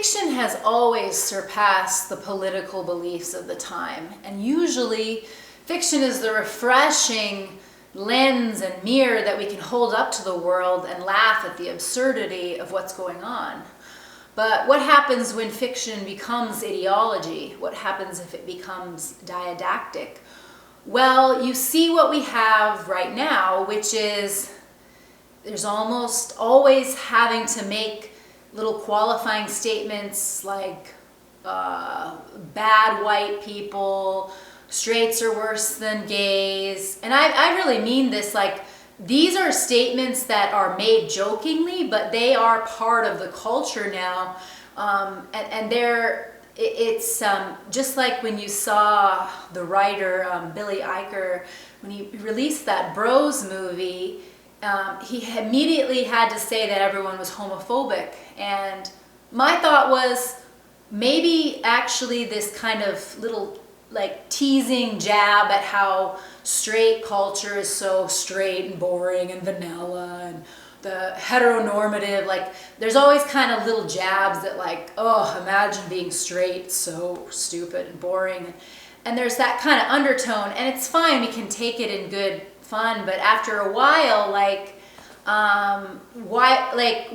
fiction has always surpassed the political beliefs of the time, and usually fiction is the refreshing lens and mirror that we can hold up to the world and laugh at the absurdity of what's going on. But what happens when fiction becomes ideology? What happens if it becomes didactic? Well, you see what we have right now, which is there's almost always having to make little qualifying statements like bad white people, straights are worse than gays. And I really mean this, like, these are statements that are made jokingly, but they are part of the culture now. And it's just like when you saw the writer Billy Eicher, when he released that Bros movie, he immediately had to say that everyone was homophobic. And my thought was, maybe actually this kind of little like teasing jab at how straight culture is so straight and boring and vanilla, and the heteronormative, like there's always kind of little jabs that like, oh, imagine being straight, so stupid and boring. And there's that kind of undertone, and it's fine, we can take it in good fun, but after a while, like why, like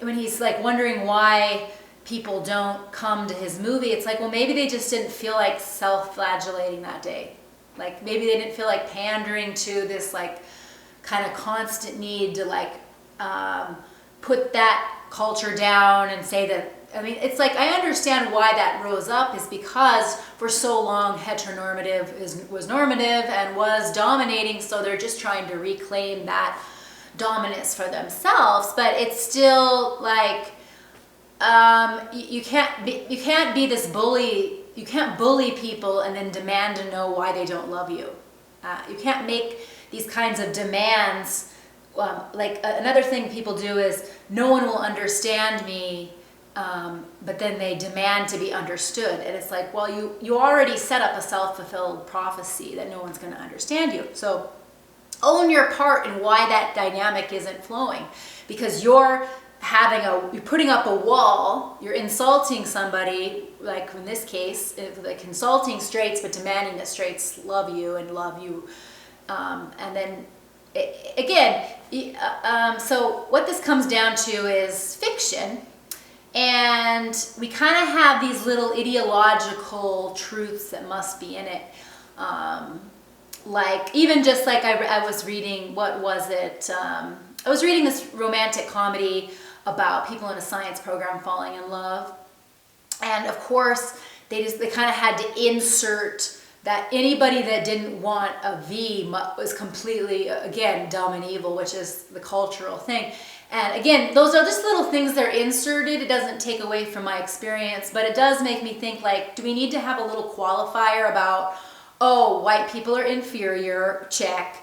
when he's like wondering why people don't come to his movie, it's like, well, maybe they just didn't feel like self-flagellating that day. Like maybe they didn't feel like pandering to this like kind of constant need to like put that culture down and say that, I mean, it's like, I understand why that rose up is because for so long heteronormative was normative and was dominating, so they're just trying to reclaim that dominance for themselves. But it's still like, you can't be this bully. You can't bully people and then demand to know why they don't love you. You can't make these kinds of demands. Another thing people do is, no one will understand me, but then they demand to be understood. And it's like, well, you already set up a self-fulfilled prophecy that no one's going to understand you. So own your part in why that dynamic isn't flowing, because you're putting up a wall, you're insulting somebody, like in this case, like insulting straights, but demanding that straights love you. And then so what this comes down to is fiction, and we kind of have these little ideological truths that must be in it. Like, even just like I was reading, what was it? I was reading this romantic comedy about people in a science program falling in love. And of course, they kind of had to insert that anybody that didn't want a V was completely, again, dumb and evil, which is the cultural thing. And again, those are just little things that are inserted. It doesn't take away from my experience, but it does make me think, like, do we need to have a little qualifier about, oh, white people are inferior, check.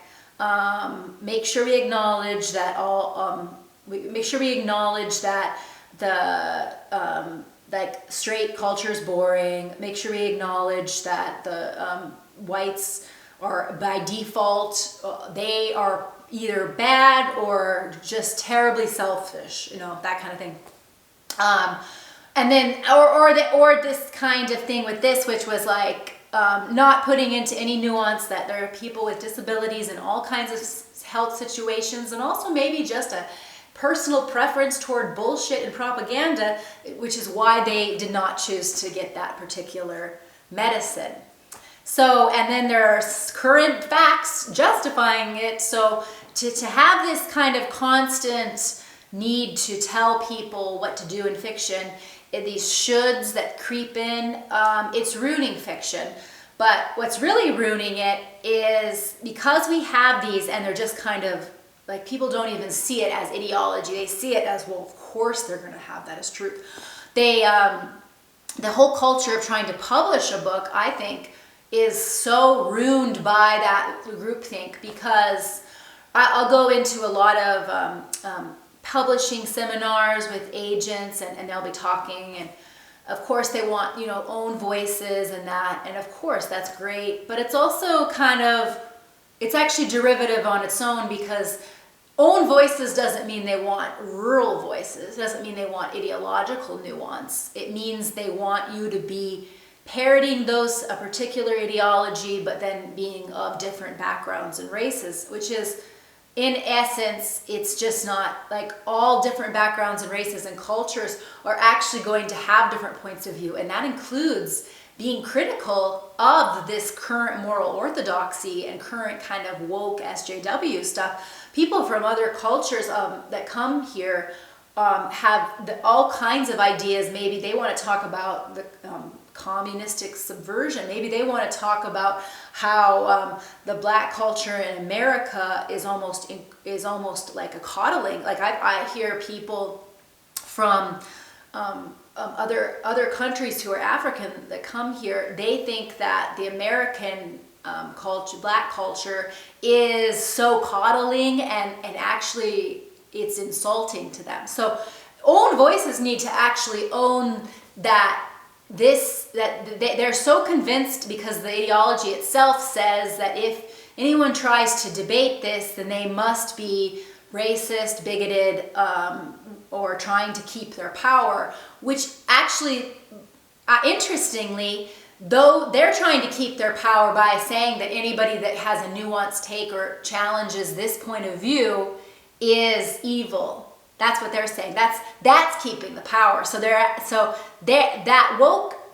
Make sure we acknowledge that the like straight culture is boring. Make sure we acknowledge that the whites are by default, they are either bad or just terribly selfish, that kind of thing. And then, or this kind of thing with this, which was like not putting into any nuance that there are people with disabilities in all kinds of health situations, and also maybe just a personal preference toward bullshit and propaganda, which is why they did not choose to get that particular medicine. So, and then there are current facts justifying it. So to have this kind of constant need to tell people what to do in fiction, these shoulds that creep in, it's ruining fiction. But what's really ruining it is because we have these, and they're just kind of like, people don't even see it as ideology. They see it as, well, of course they're going to have that as truth. The whole culture of trying to publish a book, I think, is so ruined by that groupthink, because I'll go into a lot of publishing seminars with agents, and they'll be talking, and of course they want, own voices and that, and of course that's great, but it's also kind of, it's actually derivative on its own, because own voices doesn't mean they want rural voices. It doesn't mean they want ideological nuance. It means they want you to be parroting a particular ideology, but then being of different backgrounds and races, which is, in essence, it's just not like all different backgrounds and races and cultures are actually going to have different points of view. And that includes being critical of this current moral orthodoxy and current kind of woke SJW stuff. People from other cultures that come here have all kinds of ideas. Maybe they want to talk about the communistic subversion. Maybe they want to talk about how the black culture in America is almost like a coddling. Like I hear people from other countries who are African that come here. They think that the American culture, black culture, is so coddling and actually it's insulting to them. So own voices need to actually own that they're so convinced, because the ideology itself says that if anyone tries to debate this, then they must be racist, bigoted, or trying to keep their power, which actually, interestingly, though they're trying to keep their power by saying that anybody that has a nuanced take or challenges this point of view is evil. That's what they're saying. That's keeping the power.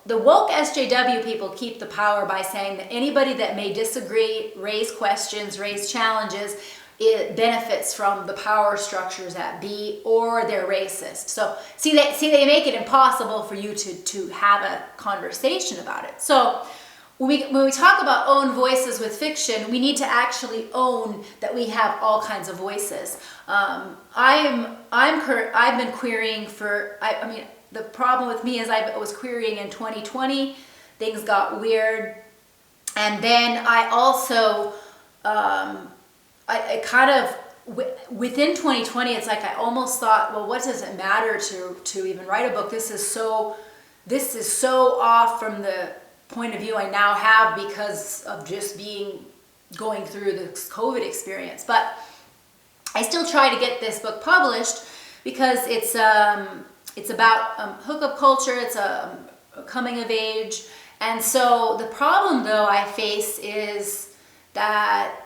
The woke SJW people keep the power by saying that anybody that may disagree, raise questions, raise challenges, it benefits from the power structures at B, or they're racist. So they make it impossible for you to have a conversation about it. So when we talk about own voices with fiction, we need to actually own that we have all kinds of voices. I've been querying the problem with me is I was querying in 2020, things got weird, and then I also within 2020, it's like I almost thought, well, what does it matter to even write a book? This is so off from the point of view I now have because of just going through this COVID experience. But I still try to get this book published because it's about hookup culture. It's a coming of age. And so the problem though I face is that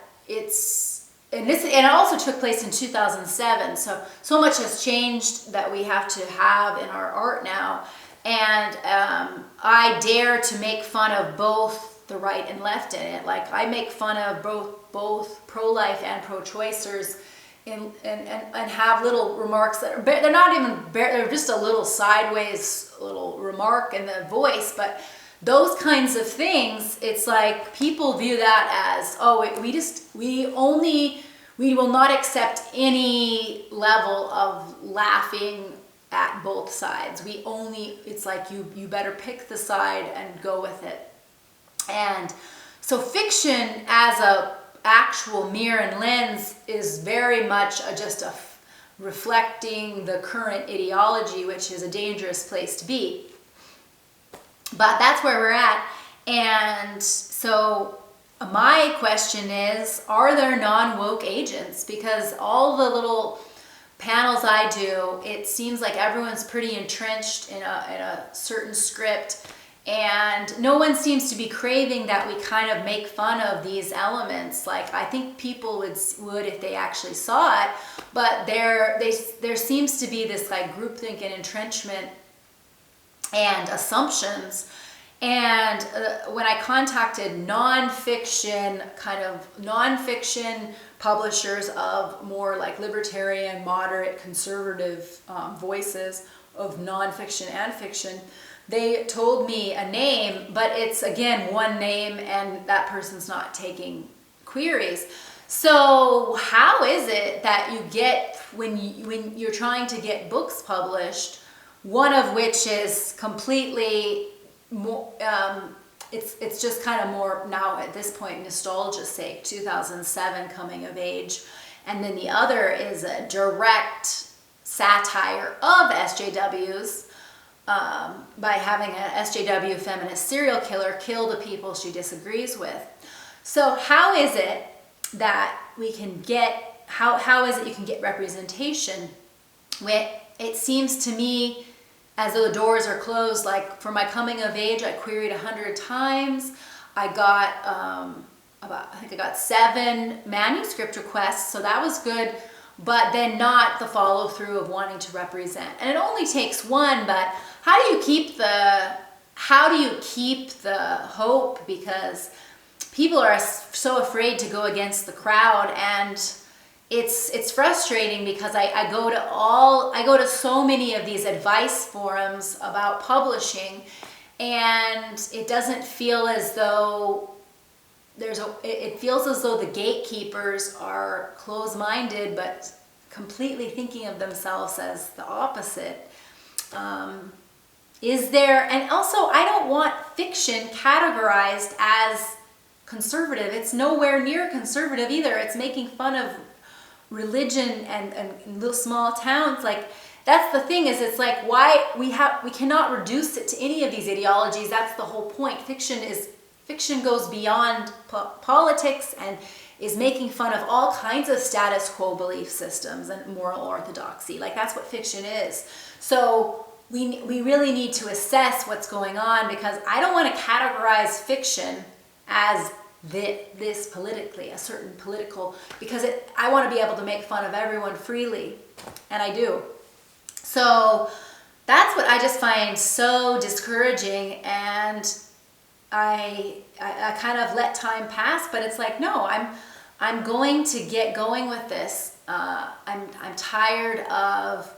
and it also took place in 2007. So much has changed that we have to have in our art now. And I dare to make fun of both the right and left in it. Like I make fun of both pro-life and pro-choicers, and have little remarks that they're not even they're just a little sideways little remark in the voice. But those kinds of things, it's like people view that as, we will not accept any level of laughing at both sides. It's like you better pick the side and go with it. And so fiction as a actual mirror and lens is very much just reflecting the current ideology, which is a dangerous place to be. But that's where we're at. And so my question is, are there non-woke agents? Because all the little panels I do, it seems like everyone's pretty entrenched in a certain script, and no one seems to be craving that we kind of make fun of these elements. Like I think people would if they actually saw it, but there seems to be this like groupthink and entrenchment and assumptions. And when I contacted nonfiction publishers of more like libertarian, moderate, conservative voices of nonfiction and fiction, they told me a name, but it's again one name and that person's not taking queries. So how is it that you get, when you're trying to get books published, one of which is completely more, it's just kind of more now at this point nostalgia's sake, 2007 coming of age, and then the other is a direct satire of SJWs by having an SJW feminist serial killer kill the people she disagrees with. So how is it that we can get, how is it you can get representation when it seems to me as though the doors are closed? Like for my coming of age, I queried 100 times. I got I got 7 manuscript requests, so that was good, but then not the follow through of wanting to represent. And it only takes one, but how do you keep the hope? Because people are so afraid to go against the crowd, and it's frustrating because I go to so many of these advice forums about publishing, and it doesn't feel as though it feels as though the gatekeepers are closed-minded but completely thinking of themselves as the opposite. And also I don't want fiction categorized as conservative. It's nowhere near conservative either. It's making fun of religion and little small towns. Like, that's the thing, is it's like, why we cannot reduce it to any of these ideologies. That's the whole point. Fiction goes beyond politics and is making fun of all kinds of status quo belief systems and moral orthodoxy. Like, that's what fiction is. So we really need to assess what's going on, because I don't want to categorize fiction as this politically, a certain political, because I want to be able to make fun of everyone freely, and I do. So that's what I just find so discouraging, and I kind of let time pass, but it's like, no, I'm going to get going with this. I'm tired of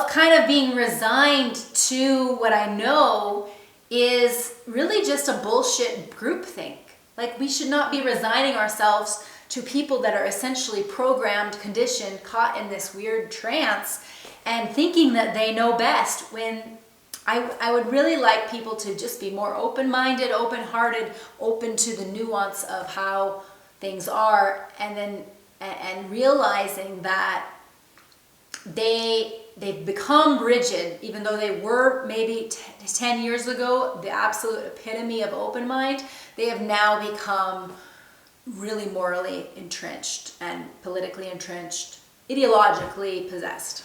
kind of being resigned to what I know is really just a bullshit groupthink. Like, we should not be resigning ourselves to people that are essentially programmed, conditioned, caught in this weird trance and thinking that they know best, when I would really like people to just be more open-minded, open-hearted, open to the nuance of how things are, and realizing that they've become rigid, even though they were maybe 10 years ago the absolute epitome of open mind. They have now become really morally entrenched and politically entrenched, ideologically possessed.